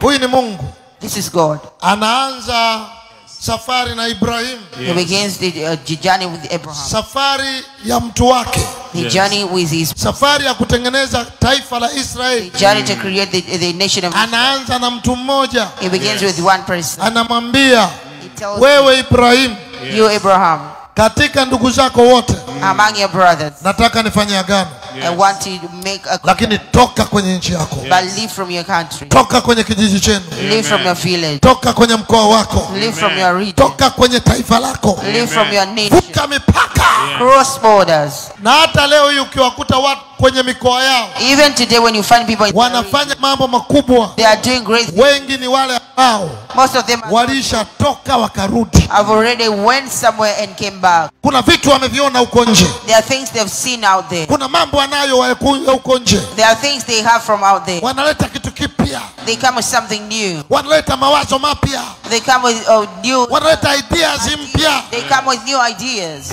Huyu ni Mungu. This is God. Anaanza safari na Ibrahim. He begins the journey with Abraham. Safari ya mtu wake. The journey with his. Safari ya kutengeneza taifa la Israeli. The journey to create the nation of Israel. Anaanza na mtu mmoja. He begins with one person. Anamwambia, He tells wewe Ibrahim, you Abraham, katika ndugu zako wote, among your brothers, nataka nifanye agano. I want to make a Lakini toka kwenye nchi yako. but leave from your country. Toka kwenye kijiji chenu. Leave from your village. Toka kwenye mkoa wako. Leave from your region. Toka kwenye taifa lako. Leave from your nation. Vuka mipaka. Cross borders. Na hata leo hii ukiwakuta watu kwenye mikoa yao, Even today when you find people in wanafanya mambo makubwa, they are doing great things. wengi ni wale ambao Most of them walishatoka wakarudi. have already went somewhere and came back. Kuna vitu wameviona huko nje. There are things they've seen out there. Kuna mambo wanayo huko nje. There are things they have from out there. Wanaleta kitu kipya. They come with something new. Wanaleta mawazo mapya. They come with new. Wanaleta ideas mpya. They come with new ideas.